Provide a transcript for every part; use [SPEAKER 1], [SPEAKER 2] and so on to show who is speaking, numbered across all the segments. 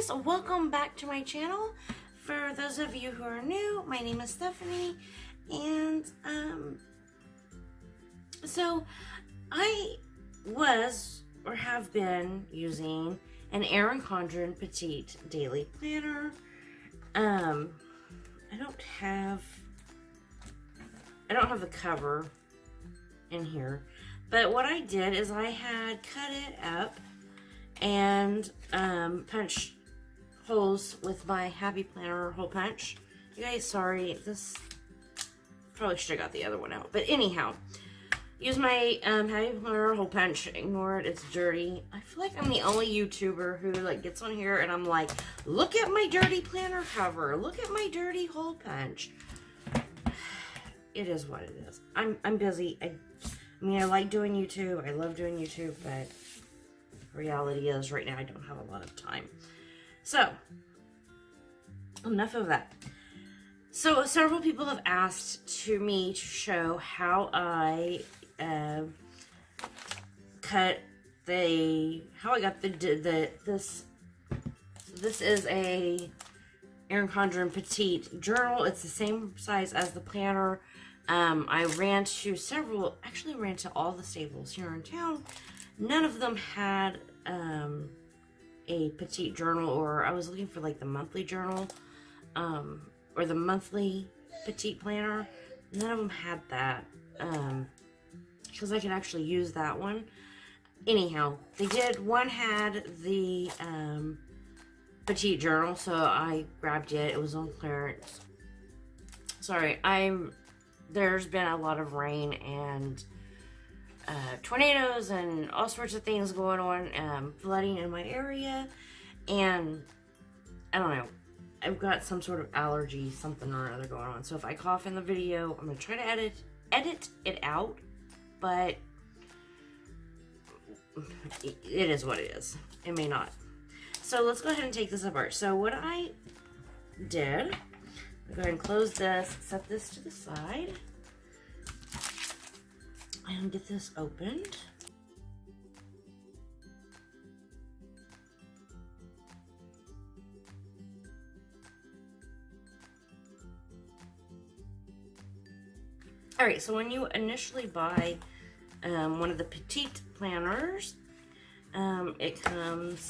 [SPEAKER 1] guys, welcome back to my channel. For those of you who are new, my name is Stephanie, and so I was or have been using an Erin Condren Petite Daily Planner. I don't have the cover in here, but what I did is I had cut it up and punched holes with my Happy Planner hole punch. You guys, sorry, this probably should have got the other one out, but anyhow, use my Happy Planner hole punch. Ignore it, it's dirty. I feel like I'm the only YouTuber who gets on here and I'm like, look at my dirty planner cover, look at my dirty hole punch. It is what it is. I'm busy. I mean, I like doing YouTube, I love doing YouTube, but reality is right now I don't have a lot of time. So enough of that. So several people have asked me to show how I got this. This is a Erin Condren Petite journal. It's the same size as the planner. I ran to all the Staples here in town. None of them had a petite journal, or I was looking for like the monthly journal, or the monthly petite planner. None of them had that, because I could actually use that one. Anyhow, they did. One had the petite journal, so I grabbed it. It was on clearance. Sorry, there's been a lot of rain and tornadoes and all sorts of things going on, flooding in my area, and I don't know, I've got some sort of allergy, something or other going on. So if I cough in the video, I'm gonna try to edit it out, but it is what it is. It may not. So let's go ahead and take this apart. So what I did, I'll go ahead and close this, set this to the side, and get this opened. Alright, so when you initially buy one of the petite planners, it comes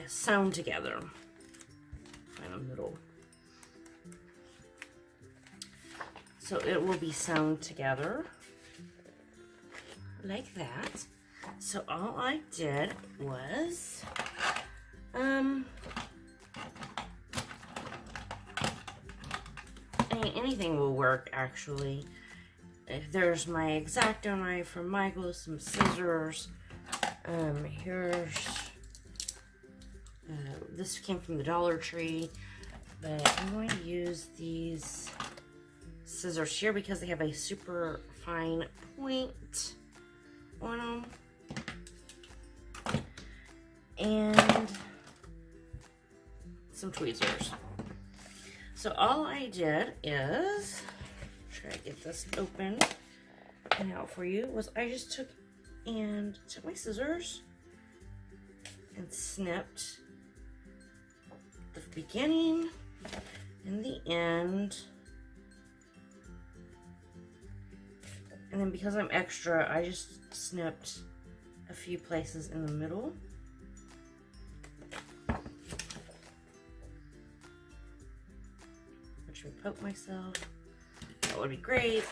[SPEAKER 1] sewn together in the middle. So it will be sewn together like that. So all I did was anything will work, actually. There's my X-Acto knife from Michaels, some scissors. Here's this came from the Dollar Tree, but I'm going to use these scissors here because they have a super fine point on them, and some tweezers. So all I did is try to get this open and out for you. Was I just took my scissors and snipped the beginning and the end. And then because I'm extra, I just snipped a few places in the middle. Which would poke myself. That would be great.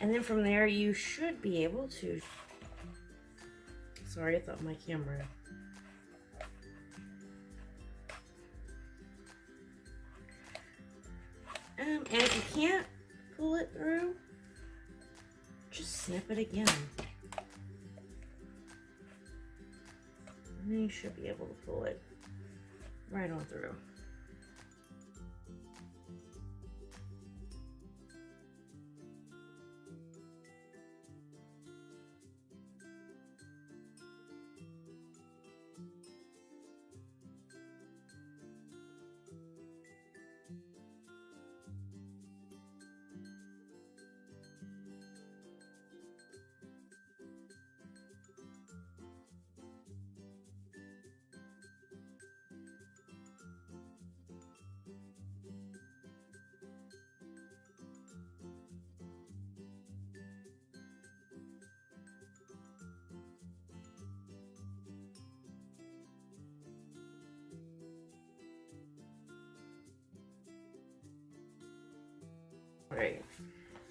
[SPEAKER 1] And then from there, you should be able to... Sorry, I thought my camera... and if you can't pull it through, just snip it again. And then you should be able to pull it right on through. Right.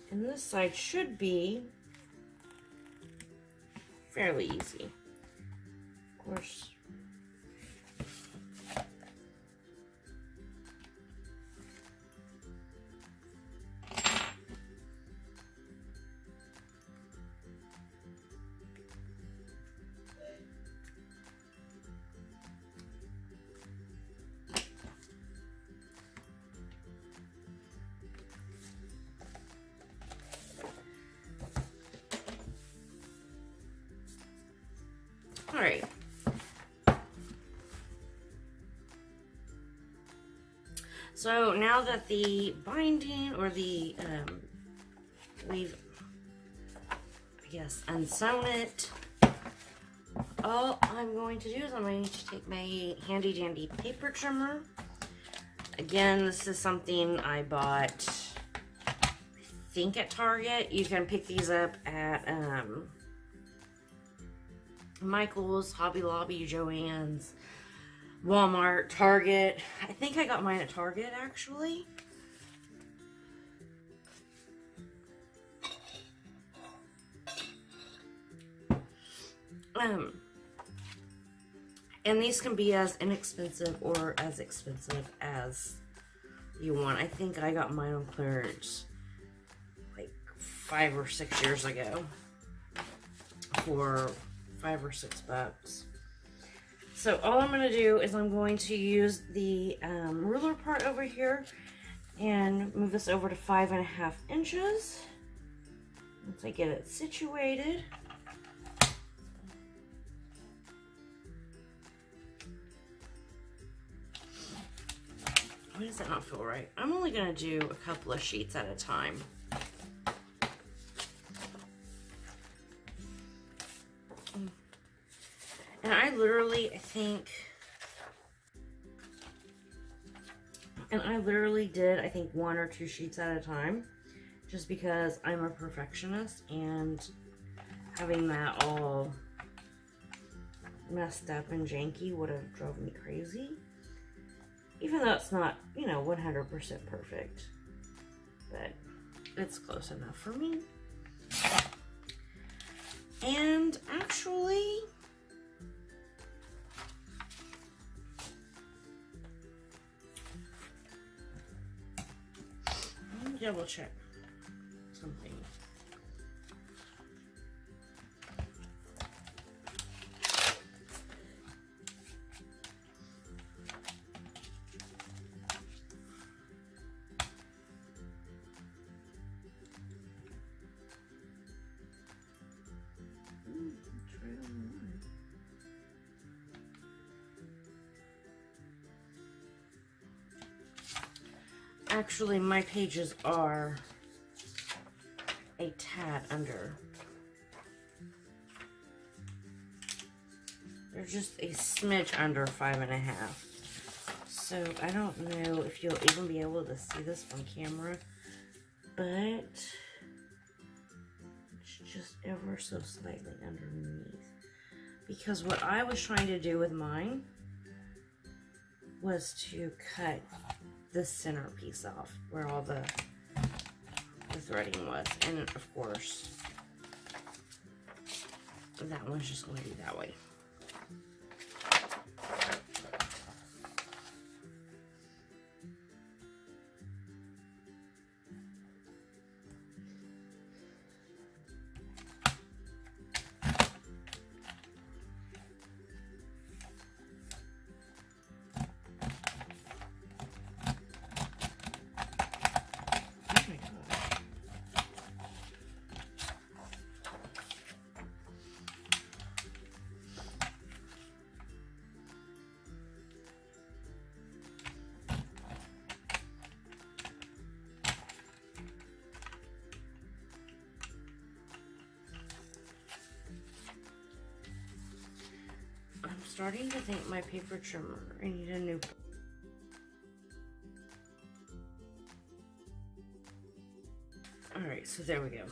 [SPEAKER 1] And this side should be fairly easy. Of course. All right. So now that the binding or the, we've, I guess, unsewn it, all I'm going to do is I'm going to take my handy dandy paper trimmer. Again, this is something I bought, I think at Target. You can pick these up at, Michael's, Hobby Lobby, Joann's, Walmart, Target. I think I got mine at Target, actually. And these can be as inexpensive or as expensive as you want. I think I got mine on clearance like 5 or 6 years ago for $5 or $6. So all I'm going to do is I'm going to use the ruler part over here and move this over to 5.5 inches. Once I get it situated. Why does that not feel right? I'm only going to do a couple of sheets at a time. And I literally did, I think, 1 or 2 sheets at a time, just because I'm a perfectionist, and having that all messed up and janky would have drove me crazy. Even though it's not, 100% perfect, but it's close enough for me. And actually, let me double check something. Actually, my pages are a tad under. They're just a smidge under 5.5. So I don't know if you'll even be able to see this from camera, but it's just ever so slightly underneath. Because what I was trying to do with mine was to cut the center piece off where all the threading was, and of course that one's just going to be that way. Starting to think my paper trimmer, I need a new. Alright, so there we go.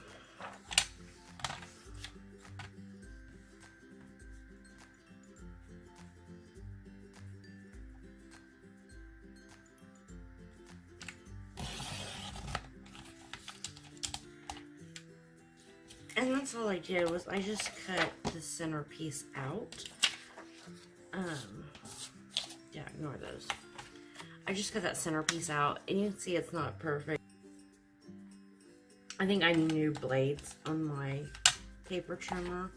[SPEAKER 1] And that's all I did, was I just cut the center piece out. Yeah, ignore those. I just cut that center piece out, and you can see it's not perfect. I think I need new blades on my paper trimmer.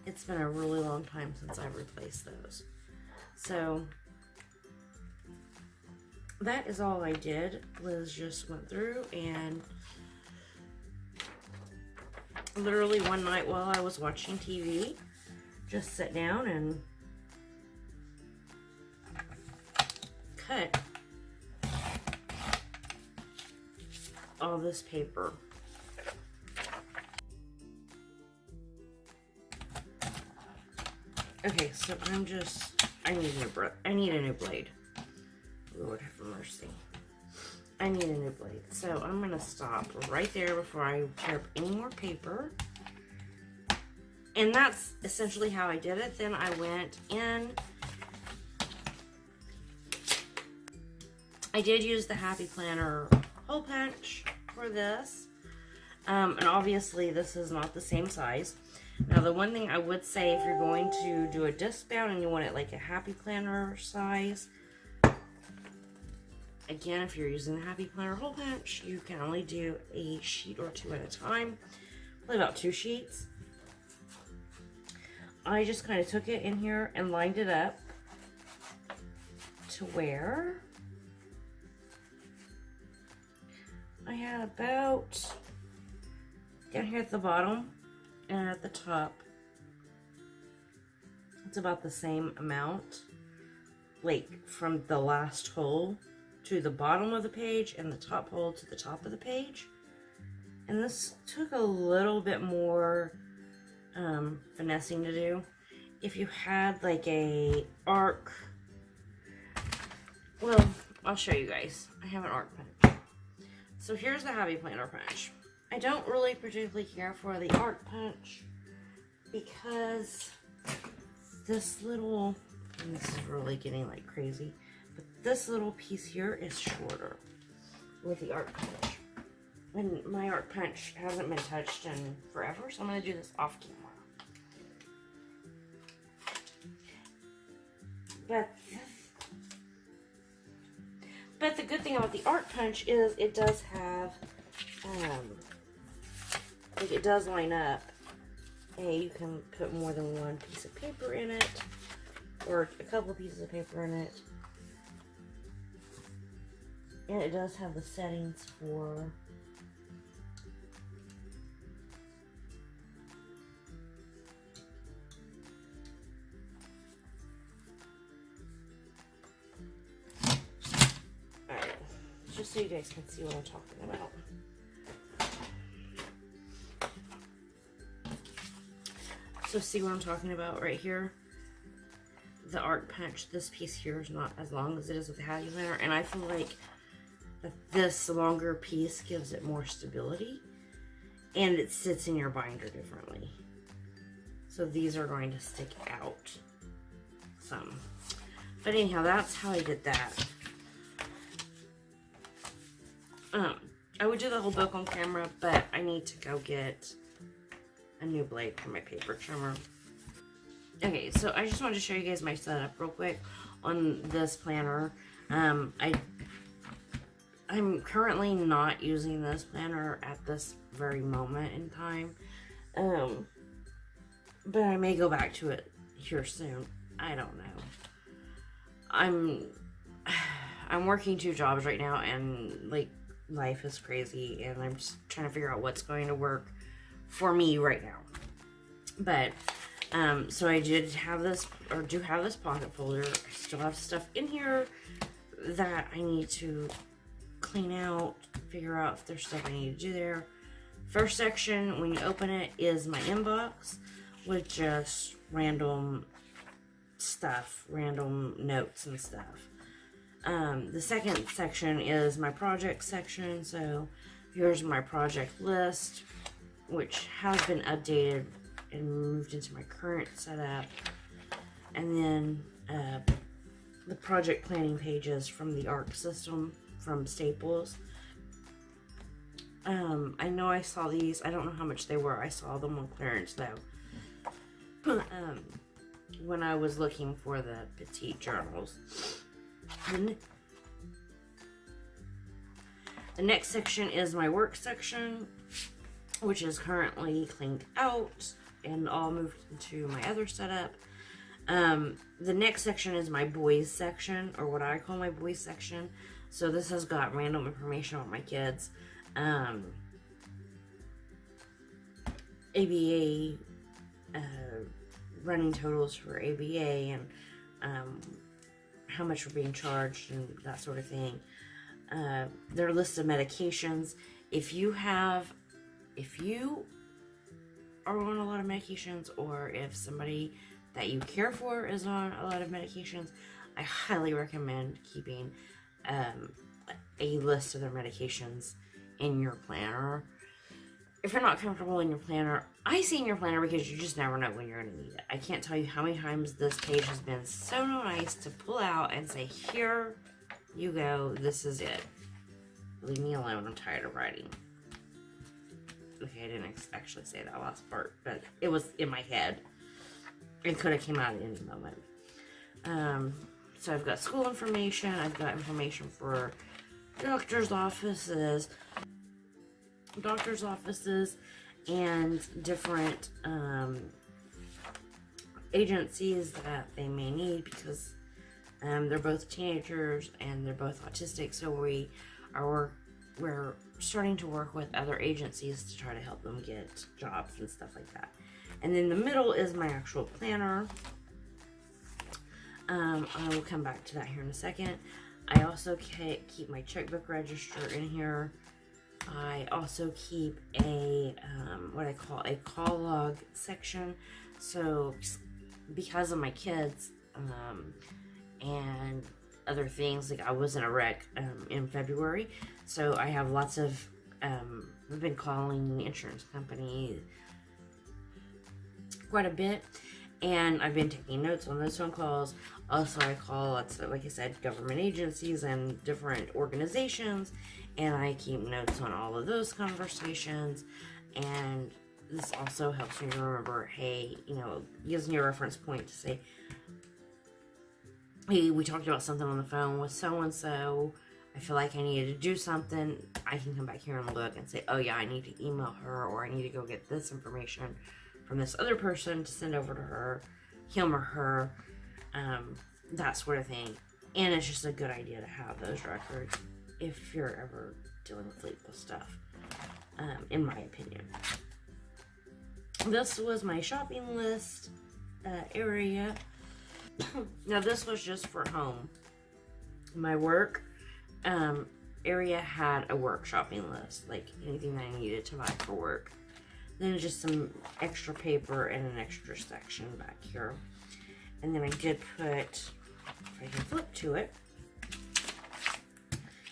[SPEAKER 1] It's been a really long time since I've replaced those. So that is all I did. Liz just went through and literally one night while I was watching TV, just sat down and cut all this paper. Okay, so I need a new blade. Lord have mercy. I need a new blade. So I'm gonna stop right there before I tear up any more paper. And that's essentially how I did it. Then I went in. I did use the Happy Planner hole punch for this. And obviously this is not the same size. Now the one thing I would say, if you're going to do a disc bound and you want it like a Happy Planner size, again, if you're using the Happy Planner hole punch, you can only do a sheet or two at a time, probably about 2 sheets. I just kind of took it in here and lined it up to where I had about, down here at the bottom and at the top, it's about the same amount, like from the last hole to the bottom of the page and the top hole to the top of the page. And this took a little bit more finessing to do. If you had like a arc, well, I'll show you guys. I have an arc punch. So here's the Happy Planner punch. I don't really particularly care for the arc punch because this little, and this is really getting like crazy, but this little piece here is shorter with the arc punch. And my arc punch hasn't been touched in forever, so I'm going to do this off camera. But the good thing about the arc punch is it does have, like it does line up. Hey, you can put more than one piece of paper in it, or a couple of pieces of paper in it. And it does have the settings for just so you guys can see what I'm talking about. So see what I'm talking about right here? The arc punch, this piece here is not as long as it is with the Happy Planner, and I feel like that this longer piece gives it more stability, and it sits in your binder differently. So these are going to stick out some. But anyhow, that's how I did that. I would do the whole book on camera, but I need to go get a new blade for my paper trimmer. Okay, so I just wanted to show you guys my setup real quick on this planner. I'm currently not using this planner at this very moment in time, but I may go back to it here soon. I don't know. I'm working 2 jobs right now, and like life is crazy, and I'm just trying to figure out what's going to work for me right now. But so I did have this, or do have this pocket folder. I still have stuff in here that I need to clean out, figure out if there's stuff I need to do there. First section, when you open it, is my inbox with just random stuff, random notes and stuff. The second section is my project section. So here's my project list, which has been updated and moved into my current setup. And then the project planning pages from the ARC system from Staples. I know I saw these. I don't know how much they were. I saw them on clearance though. When I was looking for the petite journals. The next section is my work section, which is currently cleaned out and all moved into my other setup. The next section is my boys section, or what I call my boys section. So this has got random information about my kids. ABA, running totals for ABA, and how much we're being charged and that sort of thing. Their list of medications. If you are on a lot of medications, or if somebody that you care for is on a lot of medications, I highly recommend keeping a list of their medications in your planner. If you're not comfortable in your planner, I see in your planner because you just never know when you're going to need it. I can't tell you how many times this page has been so nice to pull out and say, here you go, this is it. Leave me alone, I'm tired of writing. Okay, I didn't actually say that last part, but it was in my head. It could have came out at any moment. So I've got school information, I've got information for doctor's offices, and different agencies that they may need, because they're both teenagers and they're both autistic, so we're starting to work with other agencies to try to help them get jobs and stuff like that. And then the middle is my actual planner. I will come back to that here in a second. I also keep my checkbook register in here. I also keep a what I call a call log section. So because of my kids and other things, like I was in a wreck in February, so I have lots of I've been calling the insurance company quite a bit, and I've been taking notes on those phone calls. Also, I call lots of, like I said, government agencies and different organizations, and I keep notes on all of those conversations. And this also helps me remember, hey, gives me a reference point to say, hey, we talked about something on the phone with so-and-so. I feel like I needed to do something. I can come back here and look and say, oh yeah, I need to email her, or I need to go get this information from this other person to send over to her, him or her, that sort of thing. And it's just a good idea to have those records if you're ever dealing with legal stuff, in my opinion. This was my shopping list area. Now this was just for home. My work area had a work shopping list, like anything that I needed to buy for work. Then just some extra paper and an extra section back here. And then I did put, if I can flip to it,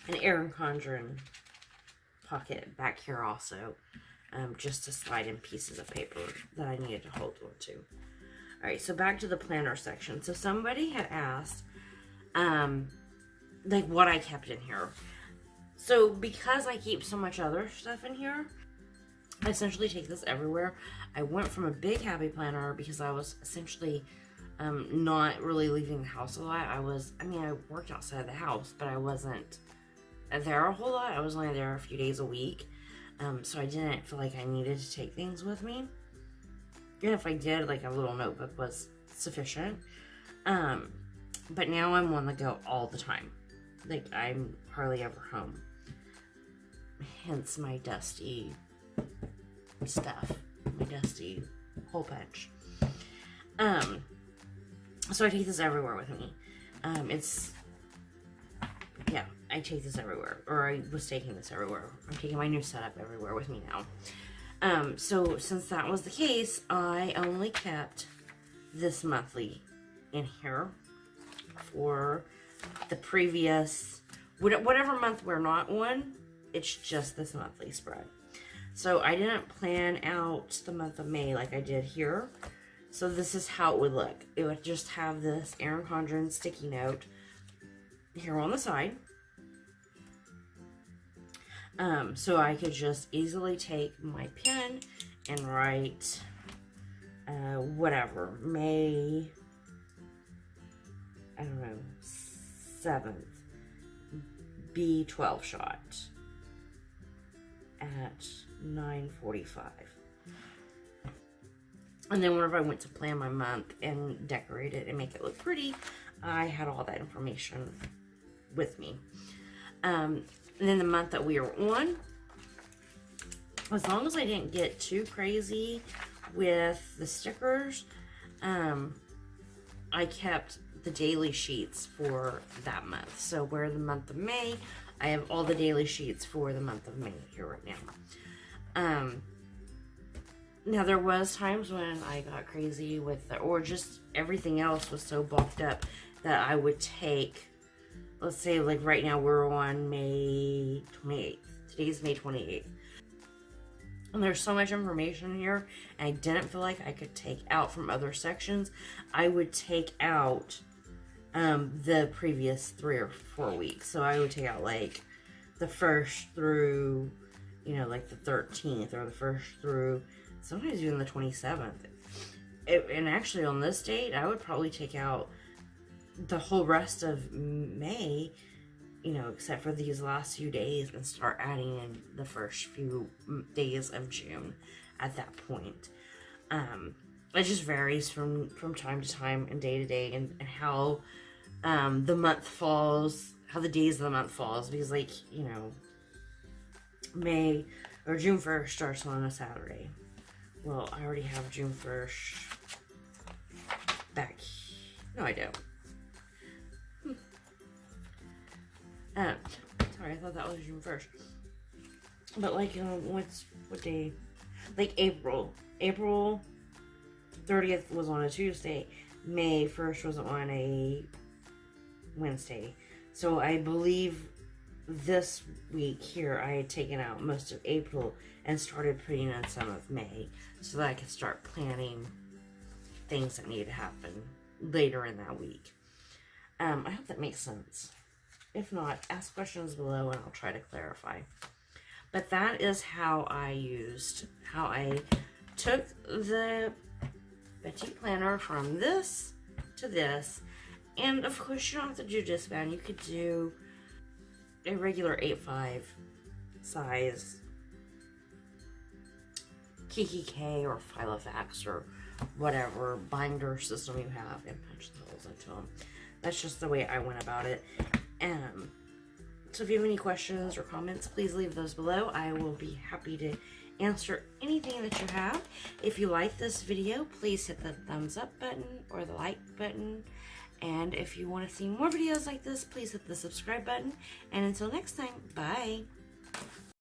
[SPEAKER 1] an Erin Condren pocket back here also, just to slide in pieces of paper that I needed to hold on to. Alright, so back to the planner section. So somebody had asked, like what I kept in here. So because I keep so much other stuff in here, I essentially take this everywhere. I went from a big happy planner because I was essentially not really leaving the house a lot. I worked outside the house, but I wasn't there a whole lot. I was only there a few days a week. So I didn't feel like I needed to take things with me. And if I did, like a little notebook was sufficient. But now I'm on the go all the time. Like I'm hardly ever home. Hence my dusty stuff, my dusty hole punch. So I take this everywhere with me. I take this everywhere, or I was taking this everywhere. I'm taking my new setup everywhere with me now. So since that was the case, I only kept this monthly in here for the previous, whatever month we're not on, it's just this monthly spread. So I didn't plan out the month of May like I did here. So this is how it would look. It would just have this Erin Condren sticky note here on the side. So I could just easily take my pen and write whatever, May, I don't know, 7th, B12 shot at 9:45. And then whenever I went to plan my month and decorate it and make it look pretty, I had all that information with me. And then the month that we were on, as long as I didn't get too crazy with the stickers, I kept the daily sheets for that month. So where the month of May, I have all the daily sheets for the month of May here right now. Now there was times when I got crazy with or just everything else was so bulked up that I would take, let's say like right now we're on May 28th. Today's May 28th. And there's so much information here, and I didn't feel like I could take out from other sections. I would take out the previous 3 or 4 weeks. So I would take out like the 1st through, you know, like the 13th, or the 1st through sometimes even the 27th. And actually on this date, I would probably take out the whole rest of May, you know, except for these last few days, and start adding in the first few days of June at that point. It just varies from time to time and day to day, and how the month falls, how the days of the month falls, because like, you know, May or June 1st starts on a Saturday. Well, I already have June 1st back. No, I don't. Sorry, I thought that was June 1st. But like, what day? Like April 30th was on a Tuesday. May 1st was on a Wednesday. So I believe this week here I had taken out most of April and started putting in some of May, so that I could start planning things that need to happen later in that week. I hope that makes sense. If not, ask questions below and I'll try to clarify. But that is how I took the Petite planner from this to this. And of course you don't have to do discbound. You could do a regular 8.5 size KikkiK or Filofax or whatever binder system you have, and punch the holes into them. That's just the way I went about it. So if you have any questions or comments, please leave those below. I will be happy to answer anything that you have. If you like this video, please hit the thumbs up button or the like button. And if you want to see more videos like this, please hit the subscribe button. And until next time, bye.